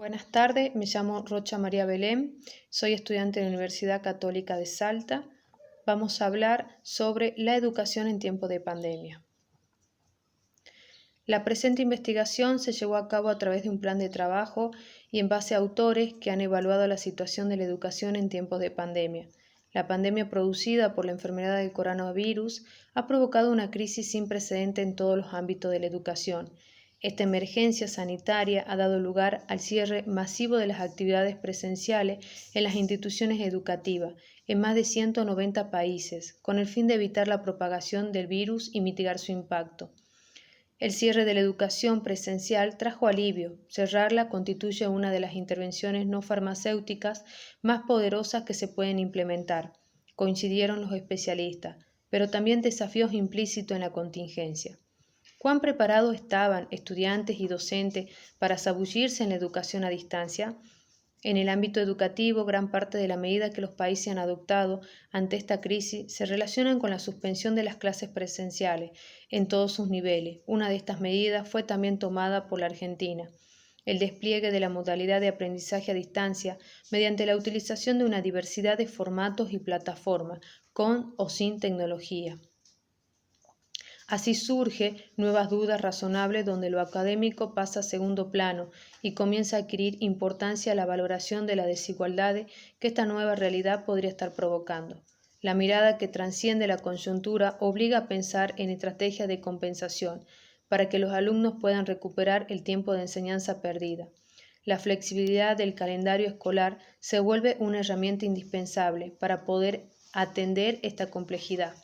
Buenas tardes, me llamo Rocha María Belén, soy estudiante de la Universidad Católica de Salta. Vamos a hablar sobre la educación en tiempo de pandemia. La presente investigación se llevó a cabo a través de un plan de trabajo y en base a autores que han evaluado la situación de la educación en tiempos de pandemia. La pandemia producida por la enfermedad del coronavirus ha provocado una crisis sin precedente en todos los ámbitos de la educación. Esta emergencia sanitaria ha dado lugar al cierre masivo de las actividades presenciales en las instituciones educativas en más de 190 países, con el fin de evitar la propagación del virus y mitigar su impacto. El cierre de la educación presencial trajo alivio. Cerrarla constituye una de las intervenciones no farmacéuticas más poderosas que se pueden implementar, coincidieron los especialistas, pero también desafíos implícitos en la contingencia. ¿Cuán preparados estaban estudiantes y docentes para zambullirse en la educación a distancia? En el ámbito educativo, gran parte de la medida que los países han adoptado ante esta crisis se relacionan con la suspensión de las clases presenciales en todos sus niveles. Una de estas medidas fue también tomada por la Argentina. El despliegue de la modalidad de aprendizaje a distancia mediante la utilización de una diversidad de formatos y plataformas, con o sin tecnología. Así surge nuevas dudas razonables donde lo académico pasa a segundo plano y comienza a adquirir importancia la valoración de las desigualdades que esta nueva realidad podría estar provocando. La mirada que trasciende la coyuntura obliga a pensar en estrategias de compensación para que los alumnos puedan recuperar el tiempo de enseñanza perdida. La flexibilidad del calendario escolar se vuelve una herramienta indispensable para poder atender esta complejidad.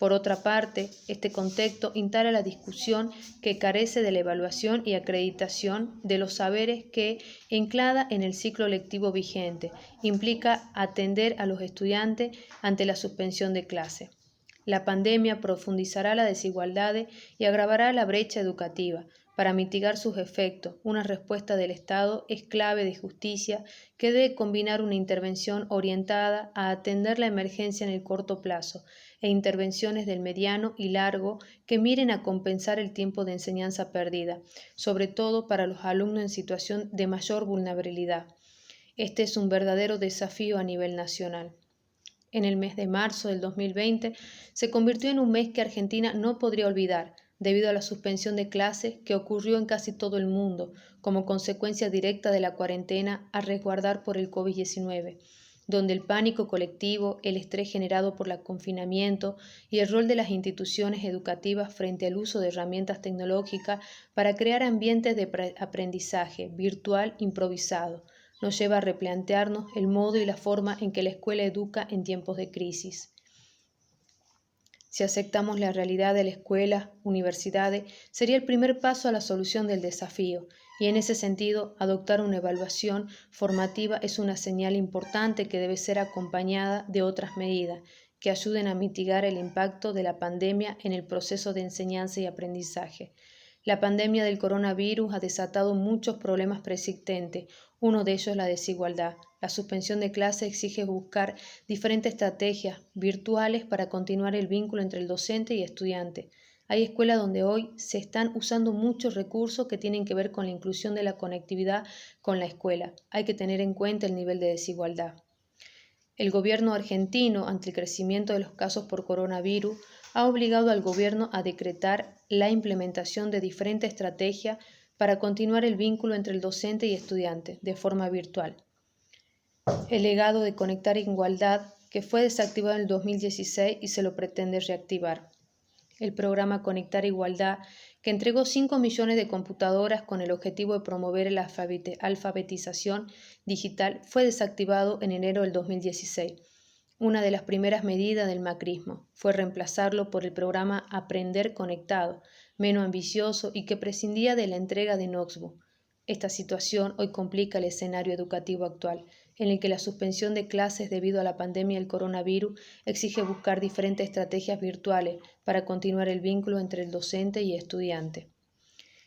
Por otra parte, este contexto instala la discusión que carece de la evaluación y acreditación de los saberes que, anclada en el ciclo lectivo vigente, implica atender a los estudiantes ante la suspensión de clase. La pandemia profundizará las desigualdades y agravará la brecha educativa. Para mitigar sus efectos, una respuesta del Estado es clave de justicia que debe combinar una intervención orientada a atender la emergencia en el corto plazo e intervenciones del mediano y largo que miren a compensar el tiempo de enseñanza perdida, sobre todo para los alumnos en situación de mayor vulnerabilidad. Este es un verdadero desafío a nivel nacional. En el mes de marzo del 2020 se convirtió en un mes que Argentina no podría olvidar, debido a la suspensión de clases que ocurrió en casi todo el mundo como consecuencia directa de la cuarentena a resguardar por el COVID-19, donde el pánico colectivo, el estrés generado por el confinamiento y el rol de las instituciones educativas frente al uso de herramientas tecnológicas para crear ambientes de aprendizaje virtual improvisado, nos lleva a replantearnos el modo y la forma en que la escuela educa en tiempos de crisis. Si aceptamos la realidad de la escuela, universidades, sería el primer paso a la solución del desafío, y en ese sentido, adoptar una evaluación formativa es una señal importante que debe ser acompañada de otras medidas que ayuden a mitigar el impacto de la pandemia en el proceso de enseñanza y aprendizaje. La pandemia del coronavirus ha desatado muchos problemas persistentes. Uno de ellos es la desigualdad. La suspensión de clases exige buscar diferentes estrategias virtuales para continuar el vínculo entre el docente y estudiante. Hay escuelas donde hoy se están usando muchos recursos que tienen que ver con la inclusión de la conectividad con la escuela. Hay que tener en cuenta el nivel de desigualdad. El gobierno argentino, ante el crecimiento de los casos por coronavirus, ha obligado al gobierno a decretar la implementación de diferentes estrategias para continuar el vínculo entre el docente y estudiante de forma virtual. El legado de Conectar Igualdad, que fue desactivado en el 2016 y se lo pretende reactivar. El programa Conectar Igualdad, que entregó 5 millones de computadoras con el objetivo de promover la alfabetización digital, fue desactivado en enero del 2016. Una de las primeras medidas del macrismo fue reemplazarlo por el programa Aprender Conectado, menos ambicioso y que prescindía de la entrega de notebook. Esta situación hoy complica el escenario educativo actual, en el que la suspensión de clases debido a la pandemia del coronavirus exige buscar diferentes estrategias virtuales para continuar el vínculo entre el docente y estudiante.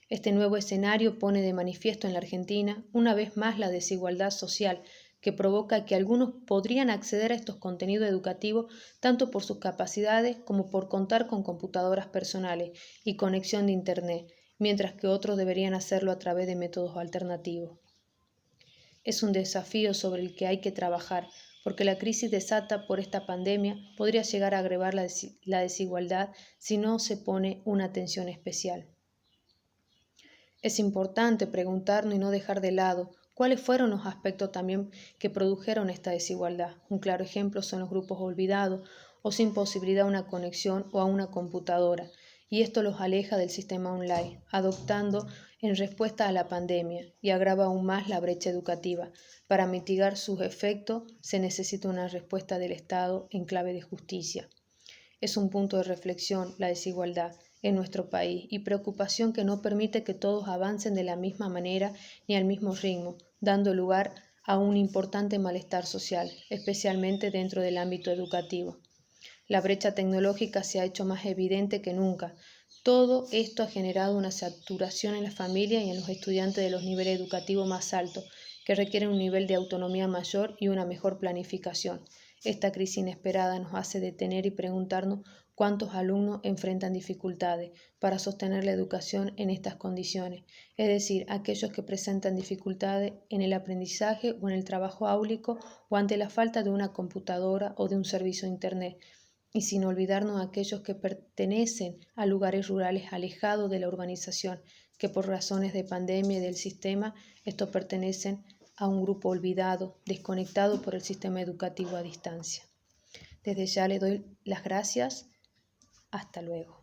Este nuevo escenario pone de manifiesto en la Argentina una vez más la desigualdad social que provoca que algunos podrían acceder a estos contenidos educativos tanto por sus capacidades como por contar con computadoras personales y conexión de Internet, mientras que otros deberían hacerlo a través de métodos alternativos. Es un desafío sobre el que hay que trabajar, porque la crisis desata por esta pandemia podría llegar a agravar la desigualdad si no se pone una atención especial. Es importante preguntarnos y no dejar de lado cuáles fueron los aspectos también que produjeron esta desigualdad. Un claro ejemplo son los grupos olvidados o sin posibilidad de una conexión o a una computadora, y esto los aleja del sistema online, adoptando en respuesta a la pandemia y agrava aún más la brecha educativa. Para mitigar sus efectos se necesita una respuesta del Estado en clave de justicia. Es un punto de reflexión la desigualdad en nuestro país y preocupación que no permite que todos avancen de la misma manera ni al mismo ritmo, dando lugar a un importante malestar social, especialmente dentro del ámbito educativo. La brecha tecnológica se ha hecho más evidente que nunca. Todo esto ha generado una saturación en las familias y en los estudiantes de los niveles educativos más altos, que requieren un nivel de autonomía mayor y una mejor planificación. Esta crisis inesperada nos hace detener y preguntarnos cuántos alumnos enfrentan dificultades para sostener la educación en estas condiciones, es decir, aquellos que presentan dificultades en el aprendizaje o en el trabajo áulico o ante la falta de una computadora o de un servicio de Internet, y sin olvidarnos a aquellos que pertenecen a lugares rurales alejados de la urbanización, que por razones de pandemia y del sistema, estos pertenecen a un grupo olvidado, desconectado por el sistema educativo a distancia. Desde ya le doy las gracias. Hasta luego.